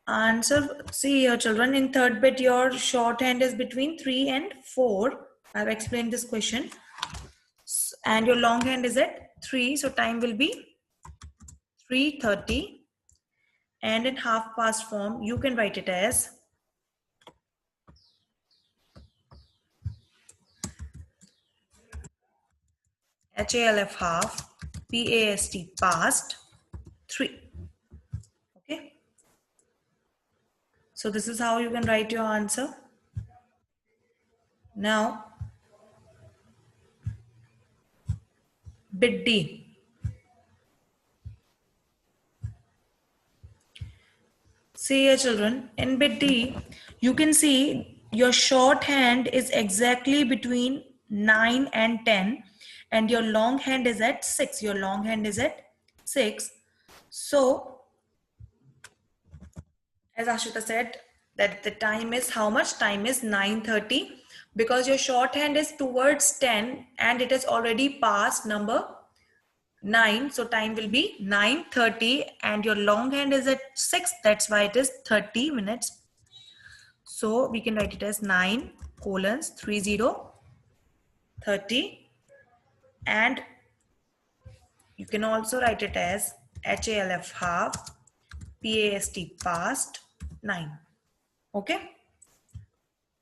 Answer, see here children, in third bit your shorthand is between 3 and 4. I've explained this question. And your longhand is at 3, so time will be 3:30. And in half past form, you can write it as HALF half, PAST past 3. Okay. So this is how you can write your answer. Now, bit D. See here children, in bit D, you can see your shorthand is exactly between 9 and 10 and your long hand is at 6. Your long hand is at 6. So, as Ashita said, that the time is how much? Time is 9:30 because your shorthand is towards 10 and it is already past number 9. So time will be 9:30 and your long hand is at 6. That's why it is 30 minutes. So we can write it as 9:30 and you can also write it as HALF half PAST past 9. Okay.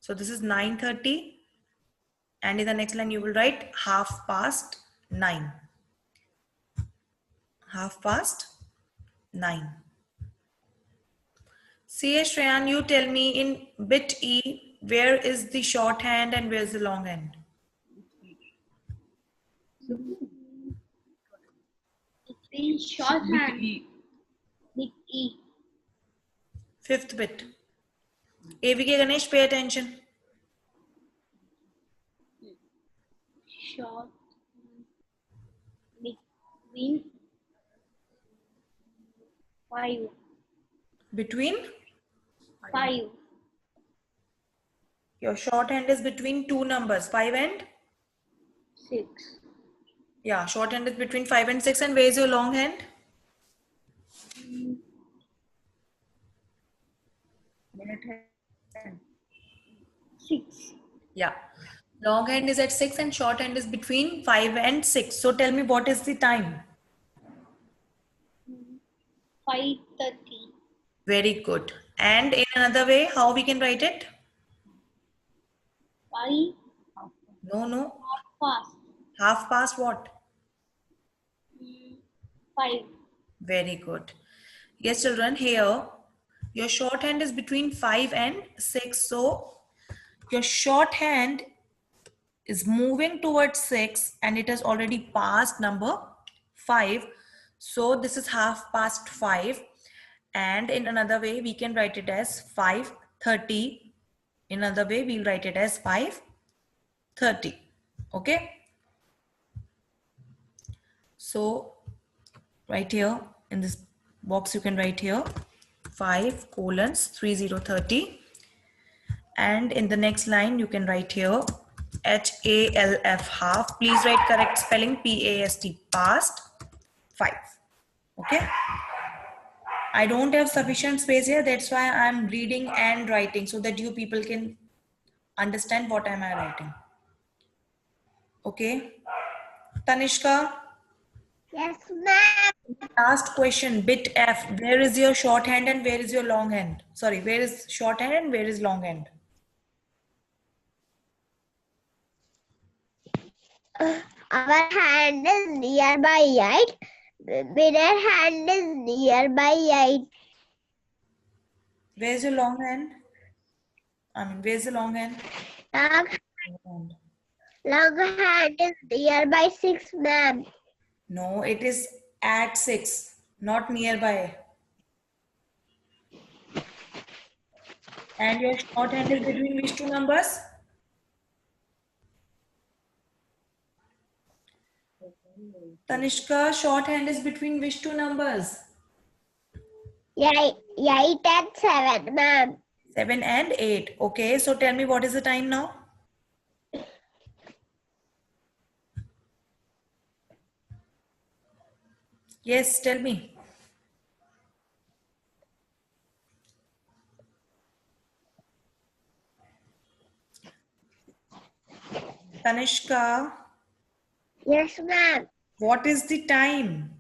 So this is 9:30 and in the next line you will write half past 9. Half past 9. See, Shreyan, you tell me in bit E, where is the shorthand and where is the longhand? Between shorthand. Bit E. Fifth bit. AVK Ganesh, pay attention. Short. Between 5. Between? 5. Your shorthand is between two numbers, 5 and? 6. Yeah, shorthand is between 5 and 6. And where is your long hand? 6. Yeah. Long hand is at 6 and shorthand is between 5 and 6. So tell me what is the time? 5:30. Very good. And in another way, how we can write it? 5. No. Past. Half past what? 5. Very good. Yes, children, here your shorthand is between 5 and 6. So your shorthand is moving towards 6 and it has already passed number 5. So this is half past 5. And in another way, we can write it as 5:30. In another way, we'll write it as 5:30. Okay. So right here in this box, you can write here 5:30. And in the next line, you can write here HALF half. Please write correct spelling PAST past 5. Okay. I don't have sufficient space here. That's why I'm reading and writing so that you people can understand what am I writing. Okay. Tanishka. Yes, ma'am. Last question, bit F. Where is your shorthand and where is your long hand? Sorry, where is shorthand and where is long hand? Our hand is nearby, right? Middle hand is nearby, right? Where's your long hand? Where's the long hand? Long hand is nearby 6, ma'am. No, it is at 6, not nearby. And your shorthand is between which two numbers? Tanishka, shorthand is between which two numbers? 8 and 7, ma'am. 7 and 8. Okay, so tell me what is the time now? Yes, tell me. Tanishka, Yes, ma'am. what is the time?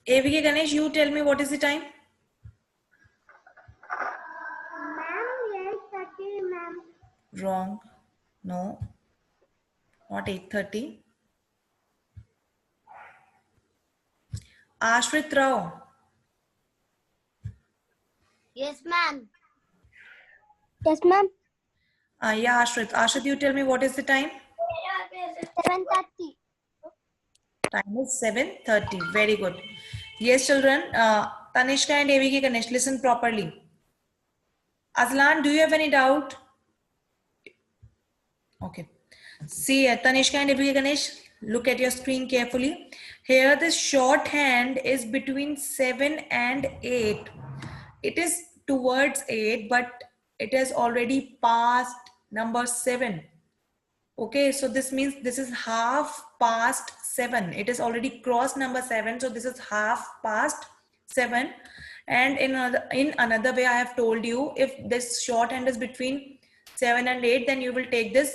AVK Ganesh, you tell me what is the time? Ma'am, 8:30, ma'am. Wrong. No, not 8:30. Ashrit Rao. Yes, ma'am. Yes, ma'am. Yeah, Ashrit. Ashrit, you tell me what is the time? 7:30. Time is 7:30. Very good. Yes, children. Tanishka and AVK Ganesh, listen properly. Aslan, do you have any doubt? Okay. See, Tanishka and AVK Ganesh, look at your screen carefully. Here, the shorthand is between 7 and 8. It is towards 8, but it has already passed number 7. Okay, so this means this is half past 7. It is already crossed number 7, so this is half past 7. And in another way, I have told you, if this shorthand is between 7 and 8, then you will take the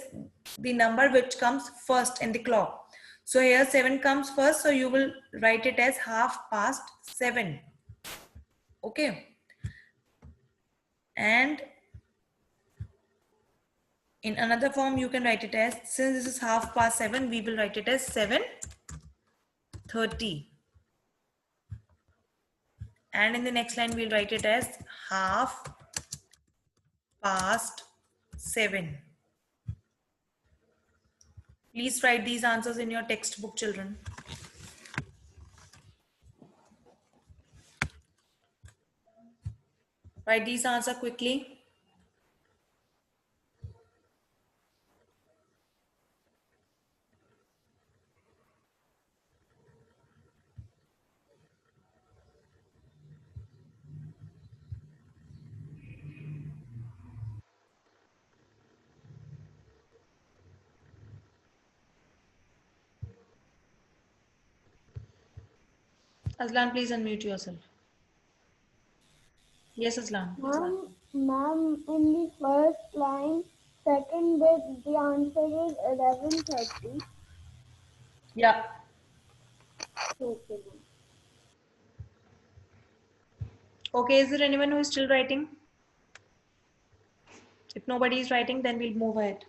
number which comes first in the clock. So here 7 comes first, so you will write it as half past 7. Okay. And in another form, you can write it as, since this is half past 7, we will write it as 7:30. And in the next line, we'll write it as half past 7. Please write these answers in your textbook, children. Write these answers quickly. Aslan, please unmute yourself. Yes, Aslan. Ma'am, in the first line, second bit, the answer is 11:30. Yeah. Okay. Okay, is there anyone who is still writing? If nobody is writing, then we'll move ahead.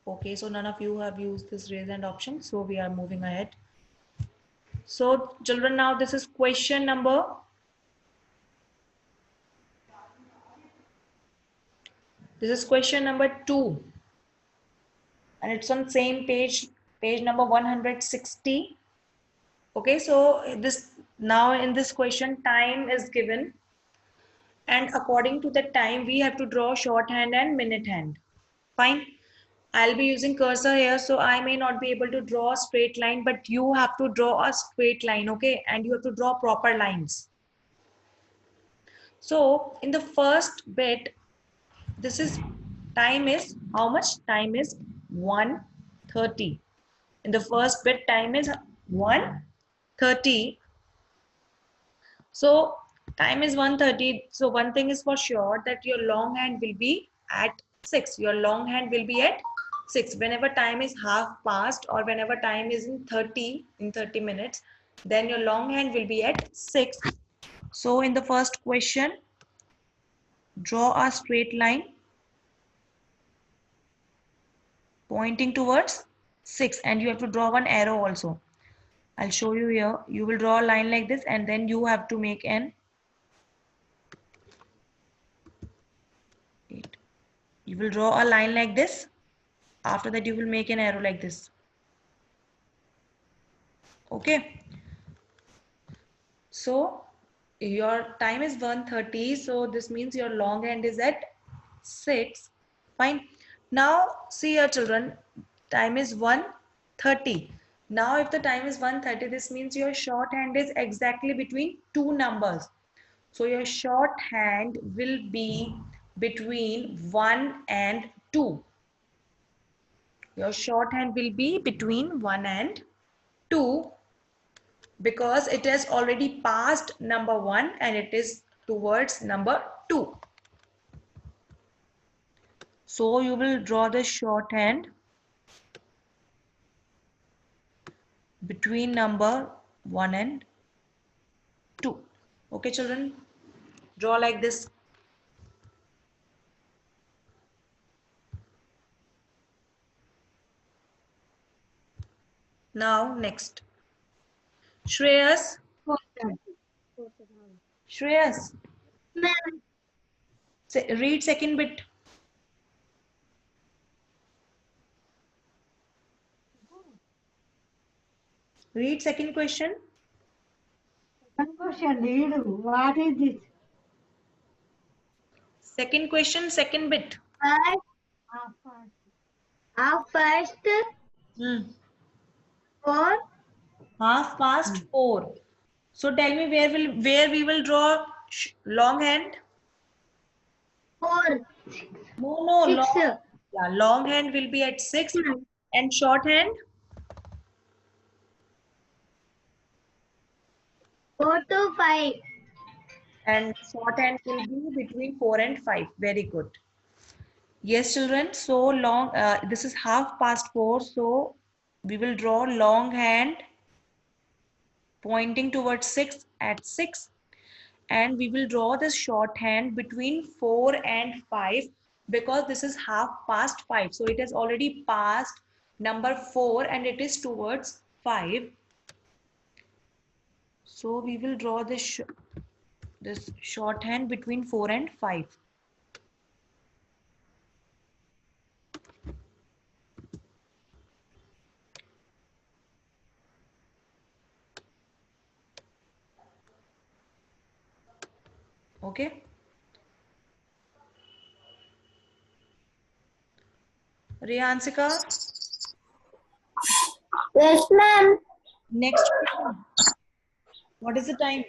Okay, so none of you have used this raise hand option, so we are moving ahead. So children, now this is question number, this is question number 2. And it's on same page, page number 160. Okay, so this, now in this question, time is given, and according to the time we have to draw shorthand and minute hand. Fine. I'll be using cursor here, so I may not be able to draw a straight line, but you have to draw a straight line, okay? And you have to draw proper lines. So in the first bit, this is, time is how much? Time is 1:30. In the first bit, time is 1:30. So time is 1:30. So one thing is for sure, that your long hand will be at 6. Your long hand will be at 6. Whenever time is half past, or whenever time is in 30 minutes, then your long hand will be at 6. So in the first question, draw a straight line pointing towards 6, and you have to draw one arrow also. I'll show you here. You will draw a line like this, and then you have to make an 8. You will draw a line like this. After that, you will make an arrow like this. Okay. So your time is 1:30. So this means your long hand is at 6. Fine. Now see here, children. Time is 1:30. Now if the time is 1:30, this means your short hand is exactly between two numbers. So your short hand will be between 1 and 2. Your shorthand will be between 1 and 2 because it has already passed number 1 and it is towards number 2. So you will draw the shorthand between number 1 and 2. Okay, children? Draw like this. Now, next. Shreyas. Shreyas. Read second bit. Read second question. Second question, read. What is this? Second question, second bit. Half past Hmm. 4. Half past 4. So tell me where we will draw long hand? 4. No, 6. long hand will be at 6 and short hand 4 to 5. and short hand will be between 4 and 5. Very good. Yes, children. So long. This is half past 4. So we will draw long hand pointing towards 6 at 6. And we will draw this shorthand between 4 and 5 because this is half past 5. So it has already passed number 4 and it is towards 5. So we will draw this shorthand between 4 and 5. Okay. Riyansika, Yes, ma'am. next question. What is the time?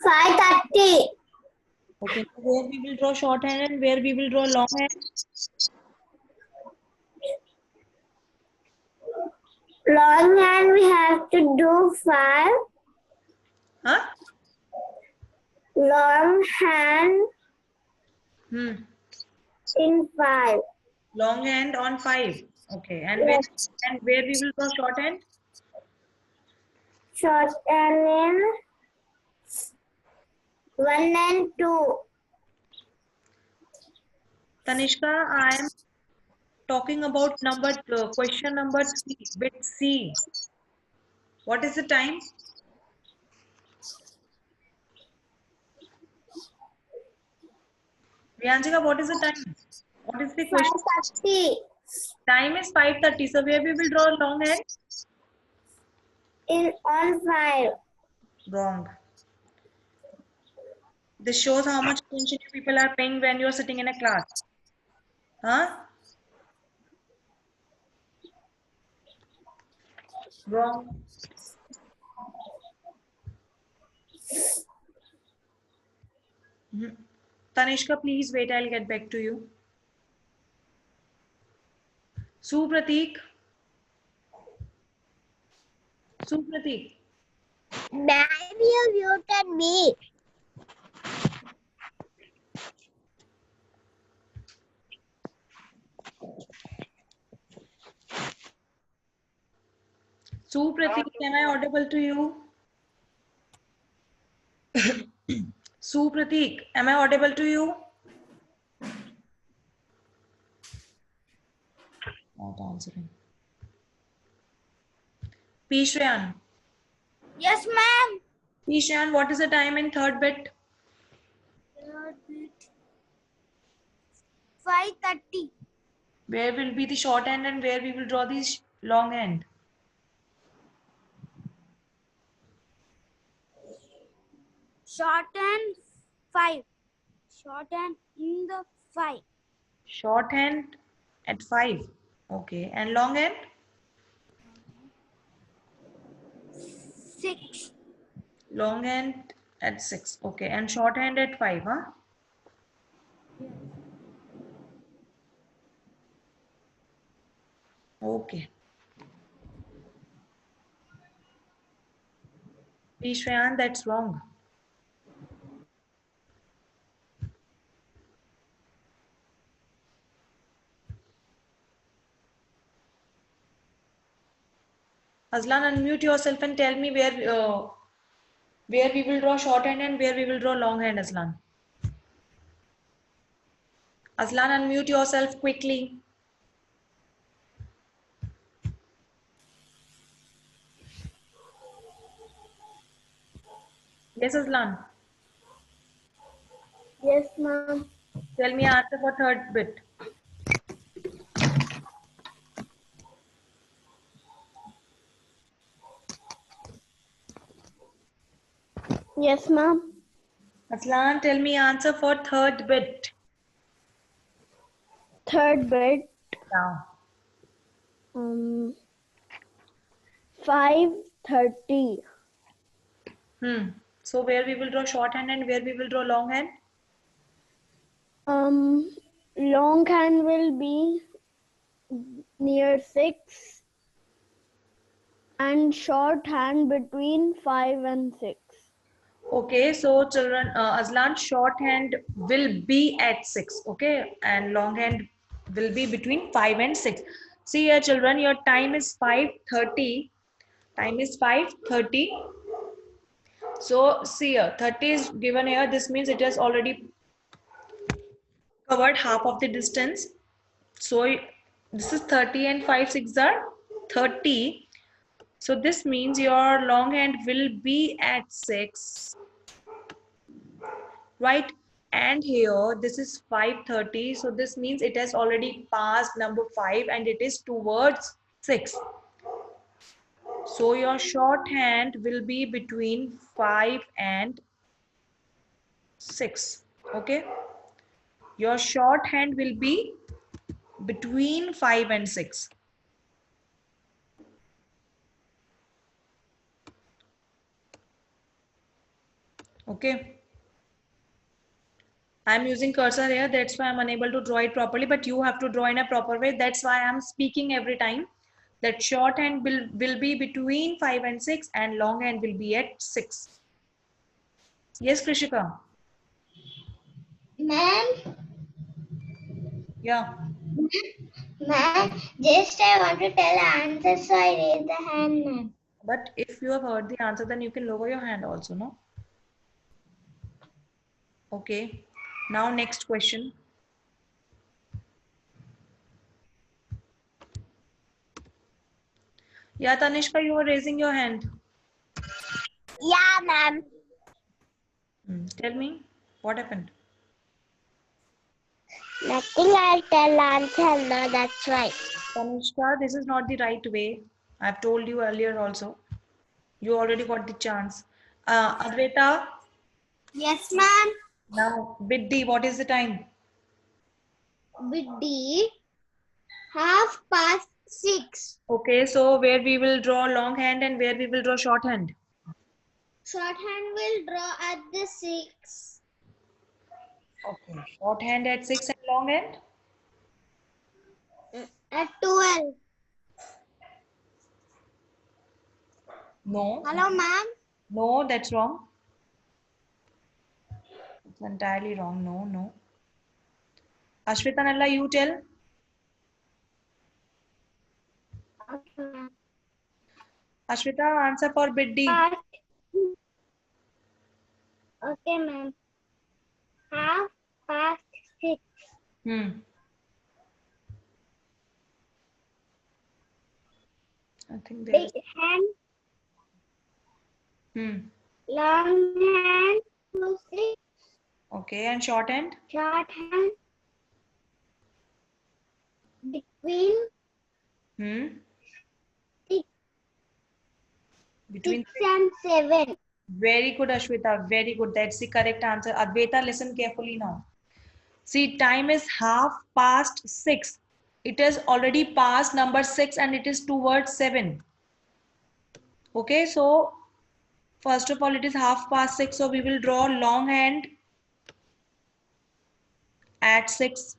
5:30. Okay, so where we will draw shorthand and where we will draw long hand? Long hand we have to do 5. Huh? Long hand Hmm. in 5. Long hand on 5. Okay, and Yes. where we will draw shorthand? Short hand in 1 and 2. Tanishka, I am talking about question number 3, bit C. What is the time? Riyanjika, what is the time? What is the question? 5:30 Time is 5:30. So where we will draw long hand? in on 5. Wrong. This shows how much attention you people are paying when you're sitting in a class. Huh? Wrong. Tanishka, please wait. I'll get back to you. Supratik. Supratik. Ma'am, you muted me. Supratik, am I audible to you? Supratik, am I audible to you? Not answering. Pishran. Yes, ma'am. Pishran, what is the time in third bit? 5:30. Where will be the short end and where we will draw the long end? Short and 5. Short and in the 5. Short hand at 5. Okay. And long end? 6. Long hand at 6. Okay. And short hand at 5, huh? Okay. Shreyan, that's wrong. Aslan, unmute yourself and tell me where we will draw shorthand and where we will draw longhand, Aslan. Aslan, unmute yourself quickly. Yes, Aslan. Yes, ma'am. Tell me answer for third bit. Yes, ma'am. Aslan, tell me answer for third bit. Third bit. Now. 5:30. So where we will draw shorthand and where we will draw longhand? Longhand will be near 6 and shorthand between 5 and 6. Okay, so children, Aslan, shorthand will be at 6, okay, and longhand will be between 5 and 6. See here, children, your time is 5:30. Time is 5:30. So see here, 30 is given here. This means it has already covered half of the distance. So this is 30 and 5 6 are 30. So this means your longhand will be at 6. Right, and here this is 5:30, so this means it has already passed number 5 and it is towards 6. So your shorthand will be between 5 and 6. Okay, your shorthand will be between 5 and 6. Okay, I'm using cursor here, that's why I'm unable to draw it properly, but you have to draw in a proper way. That's why I'm speaking every time that shorthand will be between 5 and 6 and longhand will be at 6. Yes, Krishika? Ma'am, Yeah. ma'am, just I want to tell answer, so I raise the hand, ma'am. But if you have heard the answer, then you can lower your hand also, no? Okay. Now next question. Yeah, Tanishka, you were raising your hand. Yeah, ma'am. Tell me, what happened? Nothing, I'll tell answer now, that's why. Tanishka, this is not the right way. I've told you earlier also. You already got the chance. Adwaita, Yes, ma'am. now with D, what is the time? With D, 6:30. Okay, so where we will draw longhand and where we will draw shorthand? Shorthand will draw at the 6. Okay. Shorthand at 6 and longhand? At 12. No. Hello, ma'am. No, that's wrong. It's entirely wrong. No, no. Ashwita Nalla, you tell. Okay, Ashwita, answer for bit D. ma'am. Okay, ma'am. 6:30. Hmm. I think there Big is. hand, Hmm. long hand, 6. Okay, and shorthand? Short hand, between Hmm. 6, Between. and 7. Very good, Ashwita. Very good. That's the correct answer. Advaita, listen carefully now. See, time is 6:30. It has already passed number 6 and it is towards 7. Okay, so first of all, it is 6:30. So we will draw longhand at 6.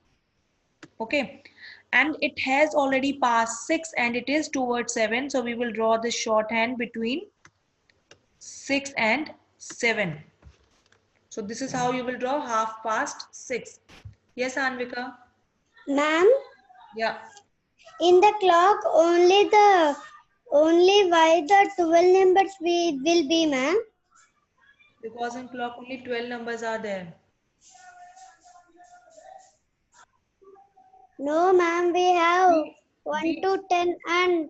Okay, and it has already passed 6 and it is towards 7. So we will draw the shorthand between 6 and 7. So this is how you will draw half past 6. Yes, Anvika? Ma'am, Yeah. in the clock only why the 12 numbers will be, ma'am? Because in clock only 12 numbers are there. No, ma'am, we have We, 1 we to 10 and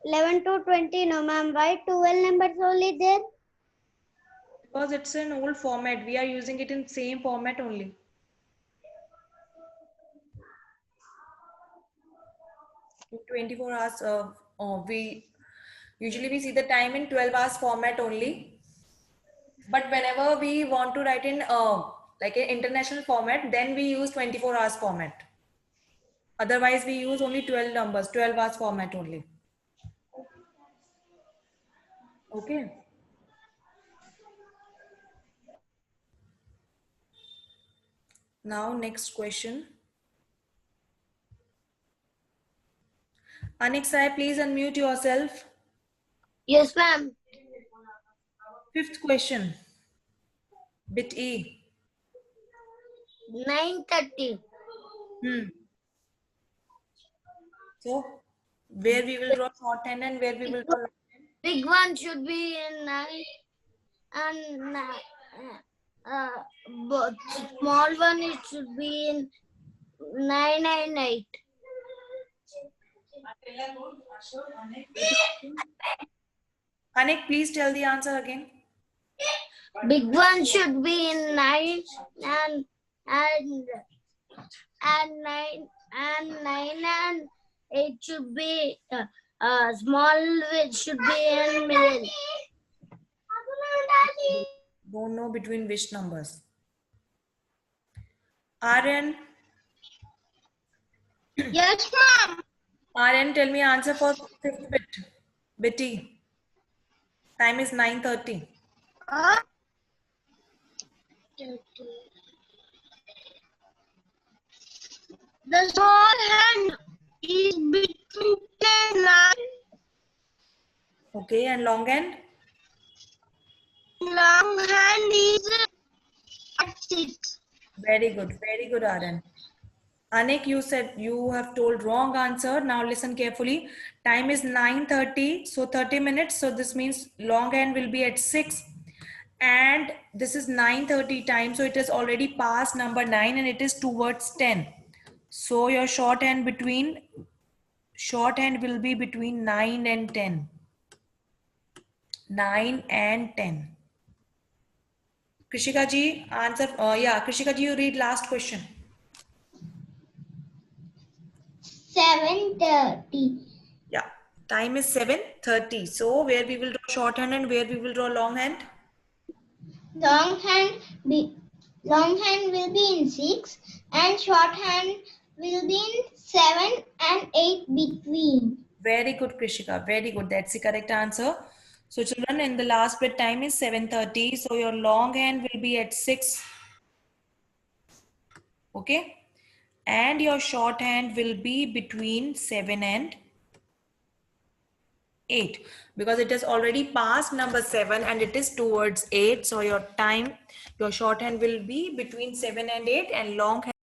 11 to 20. No, ma'am, why 12 numbers only there? because it's an old format. We are using it in same format only. In 24 hours, we usually see the time in 12 hours format only. But whenever we want to write in like an international format, then we use 24 hours format. Otherwise, we use only 12 numbers, 12 hours format only. Okay. Now, next question. Aniksai, please unmute yourself. Yes, ma'am. Fifth question. Bit E. 9:30. So, where we will draw shorthand and where we will draw long hand? Big one should be in 9 and but small one it should be in 9 and 8. Anik, please tell the answer again. Big one should be in 9 and and 9 and 8 should be small which should be in middle. Don't know between which numbers. Aryan, Yes, ma'am. Aryan, tell me answer for fifth bit. Bit E. Time is 9:30. The small hand is between 10 and 9. Okay, and long hand? Long hand is at 6. Very good, Aryan. Anik, you said you have told wrong answer. Now listen carefully. Time is 9:30, so 30 minutes. So this means long hand will be at 6. And this is 9:30 time. So it is already past number 9 and it is towards 10. So your shorthand will be between 9 and 10. 9 and 10. Krishika ji, answer. Yeah, Krishika ji, you read last question. 7:30. Yeah, time is 7:30. So where we will draw shorthand and where we will draw long hand? Long hand will be in 6 and short hand will be in 7 and 8 between. Very good, Krishika. Very good. That's the correct answer. So children, in the last bit time is 7:30. So your long hand will be at 6. Okay. And your short hand will be between 7 and 8 because it is already past number 7 and it is towards 8. So your shorthand will be between 7 and 8 and long hand